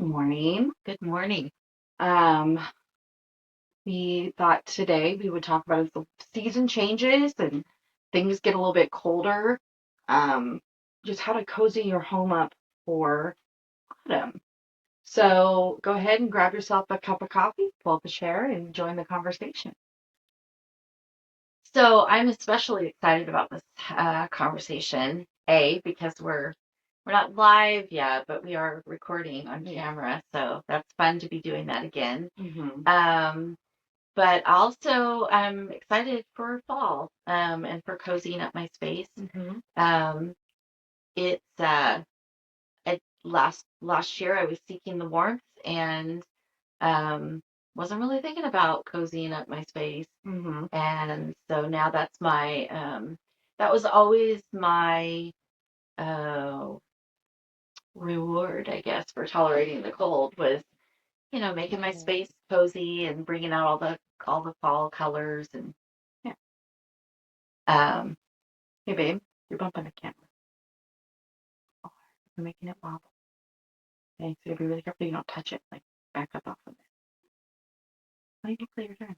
morning. Good morning. Um, we thought today we would talk about as the season changes and things get a little bit colder, um, just how to cozy your home up for autumn. So go ahead and grab yourself a cup of coffee, pull up a chair, and join the conversation. So I'm especially excited about this conversation. Because we're not live yet, but we are recording on camera, so that's fun to be doing that again. Mm-hmm. But also I'm excited for fall and for cozying up my space. Mm-hmm. Um, it's last year I was seeking the warmth and um, wasn't really thinking about cozying up my space. Mm-hmm. And so now that was always my uh, reward, I guess, for tolerating the cold was, making my space cozy and bringing out all the fall colors and Yeah. um, Hey, babe, you're bumping the camera. Oh, you're making it wobble. Okay, so you gotta be really careful you don't touch it. Like, back up off of it. Oh, you can play your turn.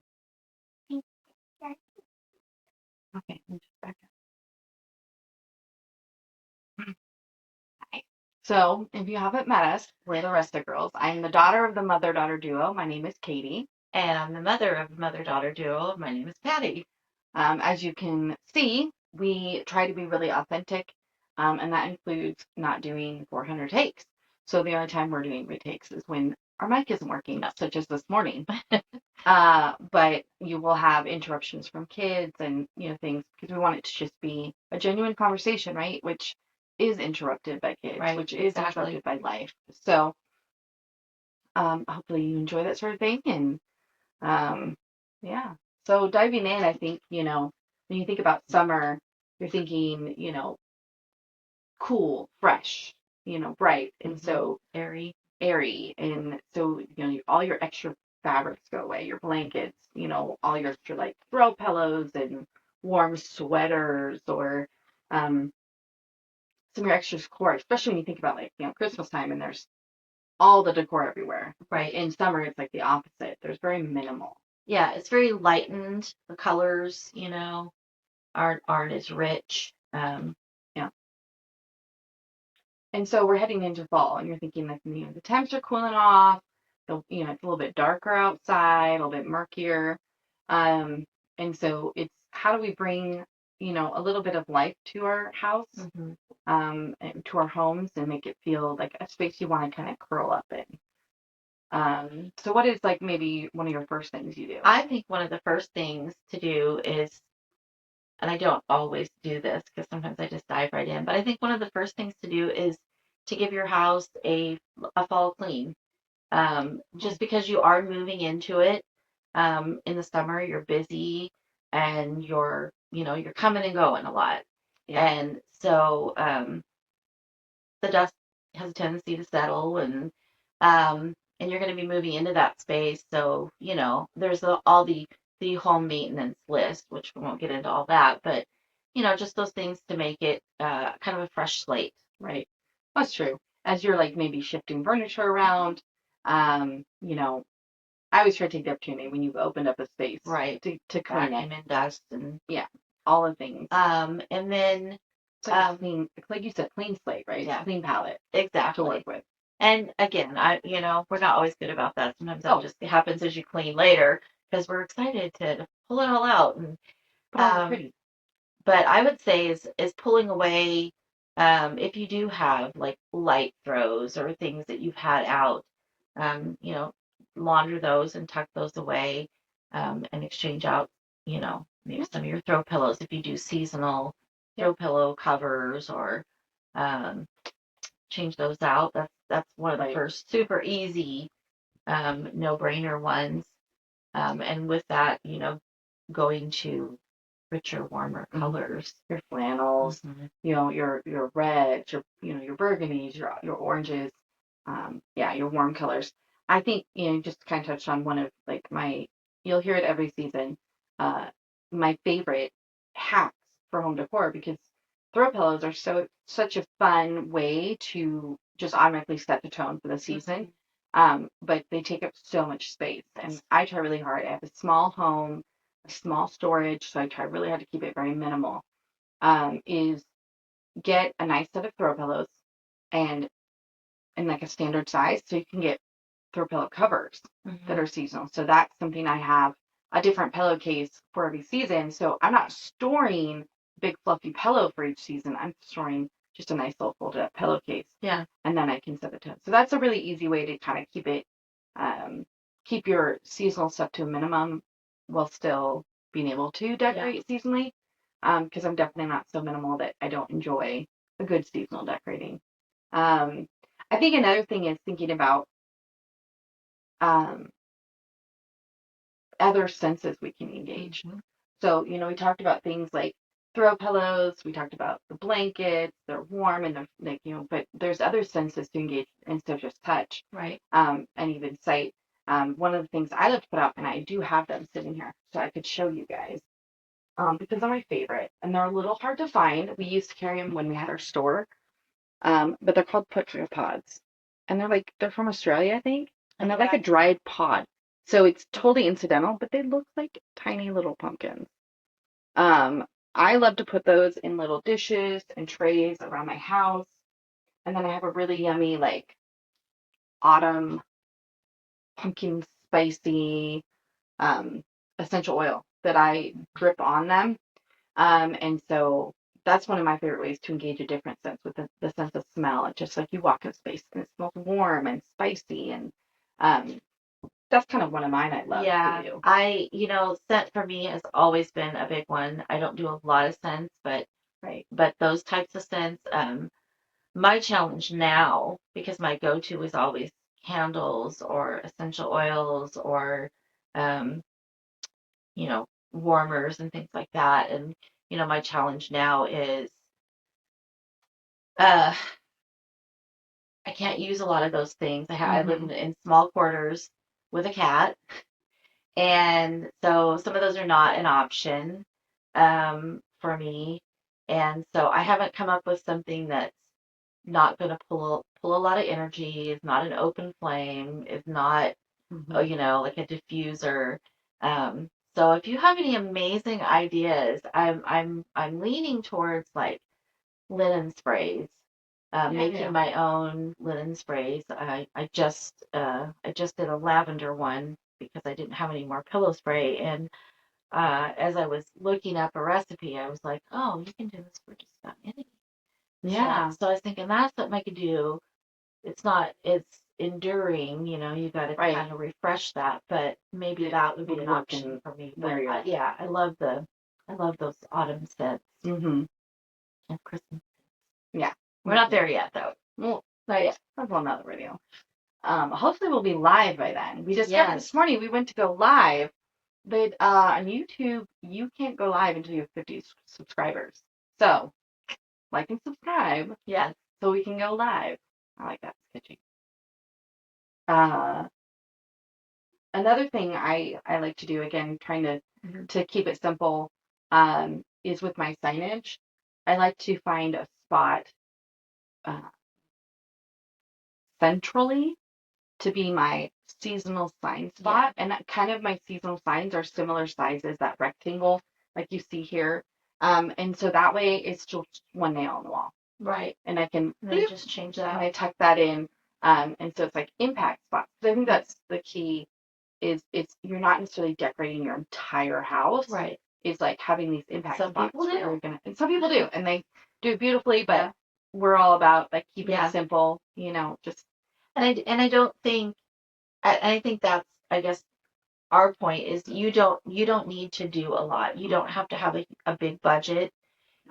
Okay, let me just back up. So, if you haven't met us, we're the Rustic Girls. I'm the daughter of the mother-daughter duo. My name is Katie. and I'm the mother of a mother-daughter duo. My name is Patty. As you can see, we try to be really authentic, and that includes not doing 400 takes. So the only time we're doing retakes is when our mic isn't working, such as this morning. But you will have interruptions from kids and things because we want it to just be a genuine conversation, right? Which is interrupted by kids, Right, which is exactly. interrupted by life. So hopefully you enjoy that sort of thing, and yeah. So diving in, I think when you think about summer, you're thinking cool, fresh, bright, and so airy, and so all your extra fabrics go away, your blankets, all your extra like throw pillows and warm sweaters or um, some of your extra decor, especially when you think about like Christmas time and there's all the decor everywhere. Right. In summer, it's like the opposite. There's very minimal. Yeah, it's very lightened. The colors, aren't as rich. Yeah. And so we're heading into fall, and you're thinking like the temps are cooling off. It's a little bit darker outside, a little bit murkier. And so it's how do we bring a little bit of life to our house, and to our homes, and make it feel like a space you want to kind of curl up in. So what is like maybe one of your first things you do? I think one of the first things to do is, and I don't always do this because sometimes I just dive right in, but I think one of the first things to do is to give your house a fall clean. Just because you are moving into it in the summer, you're busy and you're coming and going a lot. Yeah. And so the dust has a tendency to settle and you're going to be moving into that space. So, there's all the home maintenance list, which we won't get into all that, but just those things to make it kind of a fresh slate. Right. That's true. As you're like maybe shifting furniture around, I always try to take the opportunity when you've opened up a space, right, to clean it, and dust and yeah, all the things. And then it's like clean, like you said, clean slate, right? Yeah, clean palette, exactly, to work with. And again, we're not always good about that. Sometimes that just happens as you clean later because we're excited to pull it all out and pretty. But I would say is pulling away if you do have like light throws or things that you've had out, um, you know, launder those and tuck those away, and exchange out, maybe some of your throw pillows if you do seasonal throw pillow covers or um, change those out. That's one of the first super easy no brainer ones. And with that, going to richer, warmer colors. Your flannels, your reds, your burgundies, your oranges, yeah, your warm colors. I think just kind of touched on one of like you'll hear it every season. Uh, my favorite hacks for home decor because throw pillows are such a fun way to just automatically set the tone for the season. But they take up so much space. And I try really hard. I have a small home, a small storage, so I try really hard to keep it very minimal. Is get a nice set of throw pillows and in like a standard size, so you can get throw pillow covers that are seasonal. So that's something I have a different pillowcase for every season. So I'm not storing big fluffy pillow for each season. I'm storing just a nice little folded up pillowcase. Yeah. And then I can set the tone. So that's a really easy way to kind of keep it, keep your seasonal stuff to a minimum while still being able to decorate seasonally. Because I'm definitely not so minimal that I don't enjoy a good seasonal decorating. Um, I think another thing is thinking about um, other senses we can engage. So, we talked about things like throw pillows, we talked about the blankets, they're warm and they're like, but there's other senses to engage instead of just touch. Right. And even sight. One of the things I love to put out, and I do have them sitting here, so I could show you guys, because they're my favorite, and they're a little hard to find. We used to carry them when we had our store, but they're called putri pods, and they're from Australia, I think, and they're like a dried pod. So it's totally incidental, but they look like tiny little pumpkins. I love to put those in little dishes and trays around my house. And then I have a really yummy, like, autumn pumpkin spicy essential oil that I drip on them. And so that's one of my favorite ways to engage a different sense with the sense of smell. It's just like you walk in space and it smells warm and spicy. And um, that's kind of one of mine I love to do. Scent for me has always been a big one. I don't do a lot of scents, but Right. but those types of scents, my challenge now, because my go-to is always candles or essential oils or um, warmers and things like that. And, my challenge now is uh I can't use a lot of those things. I live in small quarters with a cat. And so some of those are not an option for me. And so I haven't come up with something that's not going to pull a lot of energy, is not an open flame, is not like a diffuser. So if you have any amazing ideas, I'm leaning towards like linen sprays. Making my own linen sprays. I just did a lavender one because I didn't have any more pillow spray. And as I was looking up a recipe, I was like, oh, you can do this for just about anything. Yeah. So I was thinking that's something I could do. It's enduring, you got to Right. kind of refresh that, but maybe that would be an option for me. But yeah, I love those autumn scents and Christmas. Yeah. We're not there yet, though. Well, not yet. That's a whole nother video. Hopefully we'll be live by then. We discovered this morning we went to go live, but on YouTube you can't go live until you have 50 subscribers. So like and subscribe. Yes. So we can go live. I like that. It's catchy. Uh, Another thing I like to do, again, trying to keep it simple, is with my signage. I like to find a spot uh, centrally to be my seasonal sign spot. And that kind of my seasonal signs are similar sizes, that rectangle like you see here. And so that way it's just one nail on the wall. Right. And I can just change that. And I tuck that in. And so it's like impact spots. So I think that's the key is you're not necessarily decorating your entire house. Right. It's like having these impact Some spots. people do. And some people do, and they do it beautifully, but we're all about like keeping it simple, just And I don't think I think that's, I guess, our point is you don't need to do a lot. You don't have to have a big budget.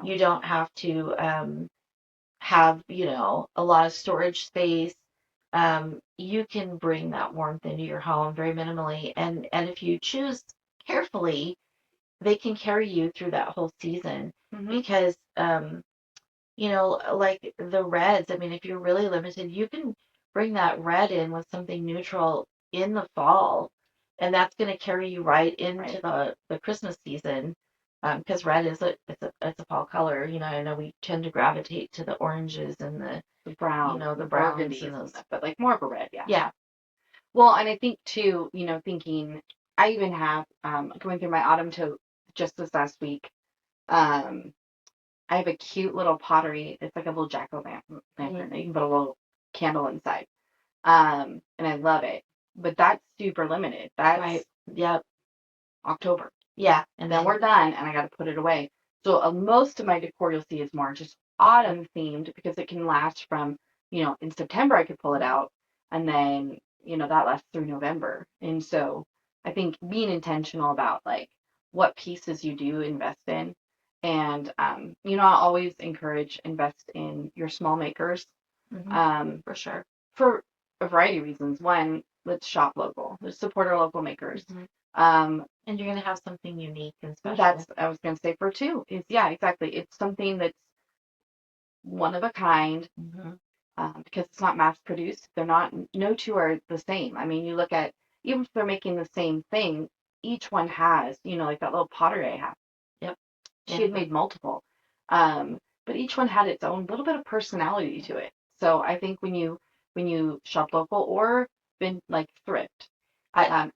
You don't have to have, a lot of storage space. You can bring that warmth into your home very minimally. And if you choose carefully, they can carry you through that whole season because, like the reds, I mean, if you're really limited, you can bring that red in with something neutral in the fall, and that's going to carry you right into the Christmas season. Because red it's a fall color. I know we tend to gravitate to the oranges and the brown, the browns and those, but like more of a red, yeah. Yeah. Well, and I think too, thinking I even have going through my autumn to just this last week. Um, I have a cute little pottery. It's like a little Mm-hmm. jack-o'-lantern. You can put a little candle inside. And I love it. But that's super limited. Right. That's Yep. October. Yeah. And then we're done and I got to put it away. So most of my decor you'll see is more just autumn themed because it can last from, in September I could pull it out and then, that lasts through November. And so I think being intentional about like what pieces you do invest in. And, I always encourage invest in your small makers Mm-hmm. um, For sure. for a variety of reasons. One, let's shop local. Let's support our local makers. Mm-hmm. Um, And you're gonna have something unique and special. that's I was going to say for two is yeah, exactly. It's something that's one of a kind Mm-hmm. because it's not mass produced. They're not. No two are the same. I mean, you look at even if they're making the same thing, each one has like that little pottery I have. Yep. She had made multiple, but each one had its own little bit of personality to it. So I think when you shop local or been like thrift,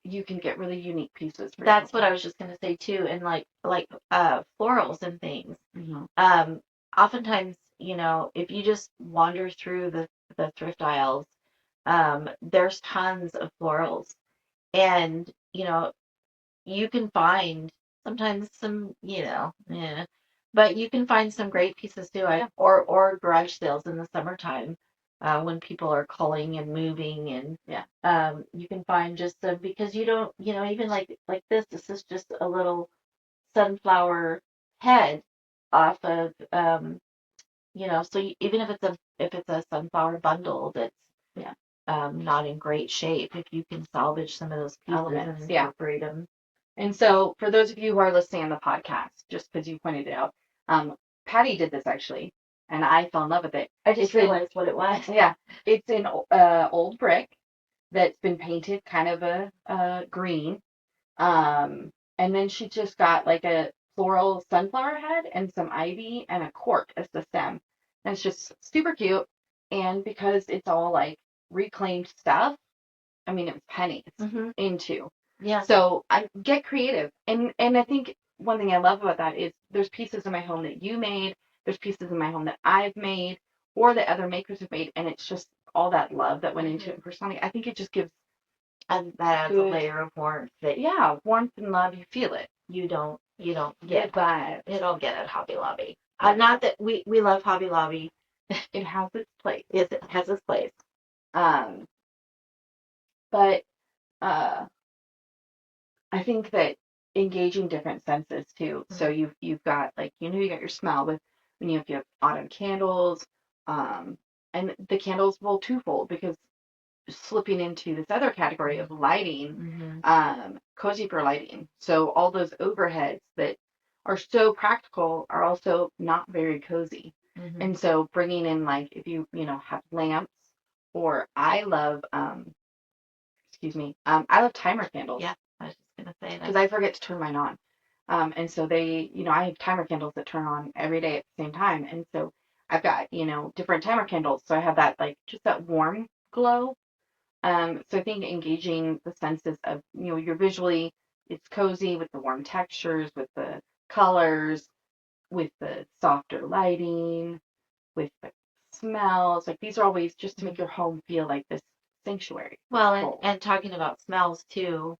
you can get really unique pieces for That's yourself. what I was just gonna say too, and like florals and things. Mm-hmm. Um, Oftentimes, if you just wander through the thrift aisles, there's tons of florals, and you can find sometimes some, yeah, but you can find some great pieces too. Yeah. Or garage sales in the summertime, when people are culling and moving, and Yeah. you can find just some because you don't, even like this. This is just a little sunflower head off of, so even if it's a sunflower bundle that's Yeah. not in great shape, if you can salvage some of those pieces Elements. and Yeah. incorporate them. And so, for those of you who are listening on the podcast, just because you pointed it out, Patty did this actually, and I fell in love with it. I just realized what it was. Yeah, it's an old brick that's been painted kind of a green, and then she just got like a floral sunflower head and some ivy and a cork as the stem. And it's just super cute. And because it's all like reclaimed stuff, I mean, it was pennies Mm-hmm. into. Yeah. So I get creative, and I think one thing I love about that is there's pieces in my home that you made, there's pieces in my home that I've made, or that other makers have made, and it's just all that love that went into it. And personally, I think it just gives And that adds a good, layer of warmth that yeah, warmth and love. You feel it. you don't Good get. vibes. You don't get at Hobby Lobby. Not that we love Hobby Lobby. It has its place. Yes, it has its place. Um, but uh, I think that engaging different senses too. So you've got like you got your smell with when you have autumn candles, and the candles will twofold because slipping into this other category of lighting, Mm-hmm. cozy for lighting. So all those overheads that are so practical are also not very cozy. Mm-hmm. And so bringing in like if have lamps or I love excuse me I love timer candles. Yeah, I was just gonna say that because I forget to turn mine on. And so I have timer candles that turn on every day at the same time. And so I've got, different timer candles. So I have that, like, just that warm glow. So I think engaging the senses of, you're visually, it's cozy with the warm textures, with the colors, with the softer lighting, with the smells. Like, these are always just to make your home feel like this sanctuary. well, and talking about smells too.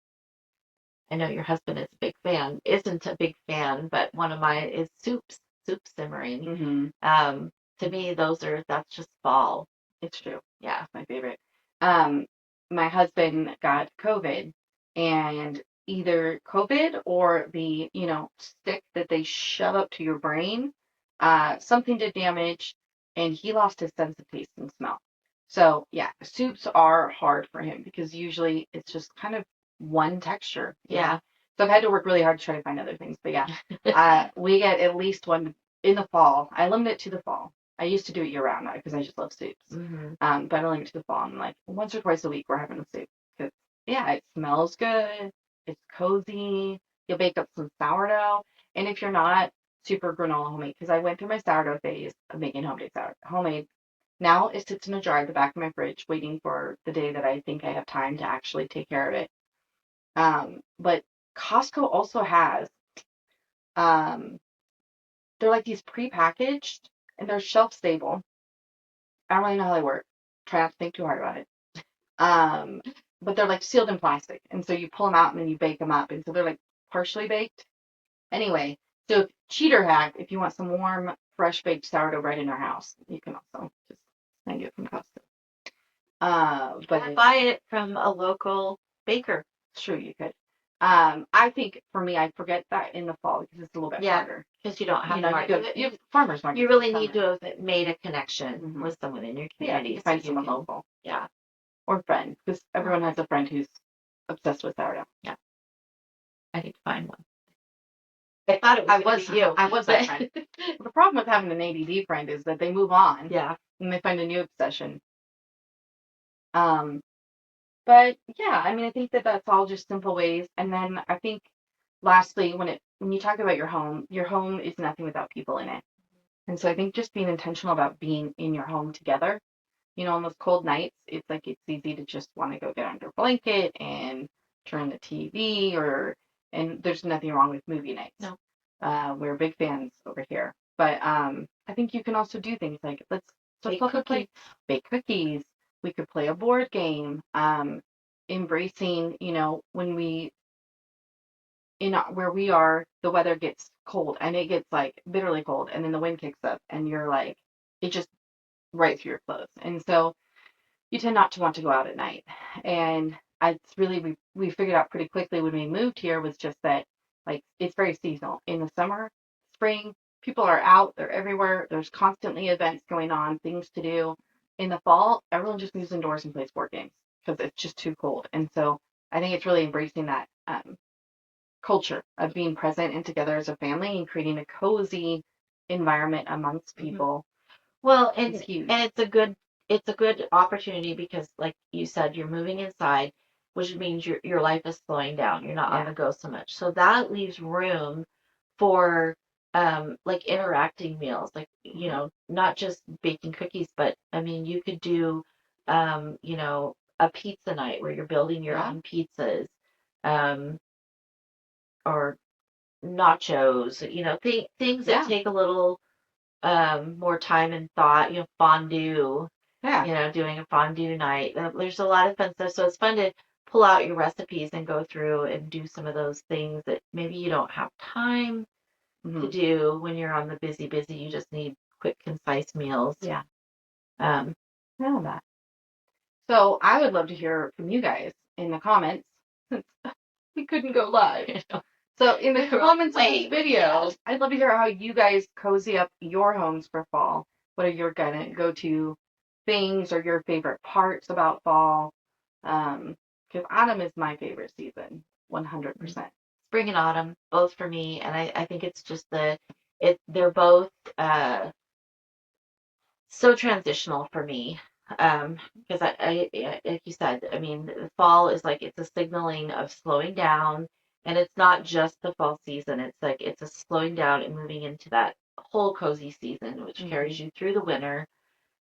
I know your husband is a big fan, isn't a big fan, but one of mine is soup simmering. Mm-hmm. To me, that's just fall. It's true. Yeah. It's my favorite. Um, my husband got COVID, and either COVID or the, stick that they shove up to your brain, something did damage, and he lost his sense of taste and smell. So yeah, soups are hard for him because usually it's just kind of one texture. Yeah. So I've had to work really hard to try to find other things. But yeah, we get at least one in the fall. I limit it to the fall. I used to do it year round because I just love soups. Mm-hmm. But I limit it to the fall. I'm like once or twice a week we're having a soup because yeah, it smells good. It's cozy. You'll bake up some sourdough, and if you're not super granola homemade, because I went through my sourdough phase of making homemade Now it sits in a jar at the back of my fridge, waiting for the day that I think I have time to actually take care of it. But Costco also has, um, they're like these prepackaged and they're shelf stable. I don't really know how they work. Try not to think too hard about it. Um, but they're like sealed in plastic, and so you pull them out and then you bake them up, and so they're like partially baked. Anyway, so cheater hack, if you want some warm, fresh baked sourdough bread in your house, you can also just find it from Costco. Or buy it from a local baker. True, you could. I think for me, I forget that in the fall because it's a little bit harder. Because you don't have you have farmers market. You really need to have made a connection with someone in your community. Yeah, you find someone local. Yeah. Or friend, because everyone has a friend who's obsessed with sourdough. Yeah. I need to find one. I thought it was you. I was that friend. The problem with having an ADD friend is that they move on. Yeah. And they find a new obsession. But yeah, I mean, I think that that's all just simple ways. And then I think, lastly, when you talk about your home is nothing without people in it. And so I think just being intentional about being in your home together. On those cold nights, it's like it's easy to just want to go get under a blanket and turn the TV, and there's nothing wrong with movie nights. No. We're big fans over here. But I think you can also do things like let's bake cookies. We could play a board game. Embracing, when where we are, the weather gets cold and it gets like bitterly cold, and then the wind kicks up, and you're like, it just right through your clothes, and so you tend not to want to go out at night. And it's really we figured out pretty quickly when we moved here was just that like it's very seasonal. In the summer, spring, people are out, they're everywhere. There's constantly events going on, things to do. In the fall, everyone just moves indoors and plays board games because it's just too cold. And so I think it's really embracing that culture of being present and together as a family and creating a cozy environment amongst people. Well, and it's a good opportunity because, like you said, you're moving inside, which means your life is slowing down. You're not on the go so much. So that leaves room for like interacting meals, like not just baking cookies, but I mean you could do a pizza night where you're building your own pizzas, um, or nachos, things that take a little more time and thought, fondue, doing a fondue night. There's a lot of fun stuff. So it's fun to pull out your recipes and go through and do some of those things that maybe you don't have time to do when you're on the busy. You just need quick, concise meals. Yeah. I know that. So I would love to hear from you guys in the comments since we couldn't go live. So in the comments of this video, I'd love to hear how you guys cozy up your homes for fall. What are your go-to things or your favorite parts about fall? Because autumn is my favorite season, 100%. Spring and autumn, both for me, and I think it's just they're both so transitional for me. Because like you said, I mean, the fall is like it's a signaling of slowing down, and it's not just the fall season. It's like it's a slowing down and moving into that whole cozy season, which carries you through the winter.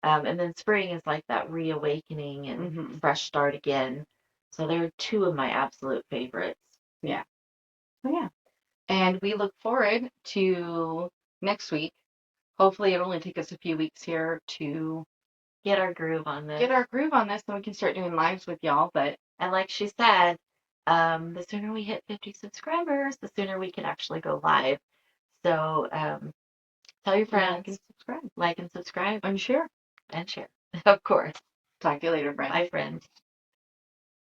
And then spring is like that reawakening and fresh start again. So they're two of my absolute favorites. Yeah. So yeah. And we look forward to next week. Hopefully it'll only take us a few weeks here to get our groove on this. And we can start doing lives with y'all. And like she said, the sooner we hit 50 subscribers, the sooner we can actually go live. So tell your friends, like and subscribe, and share. Of course. Talk to you later, friends. Bye, friends.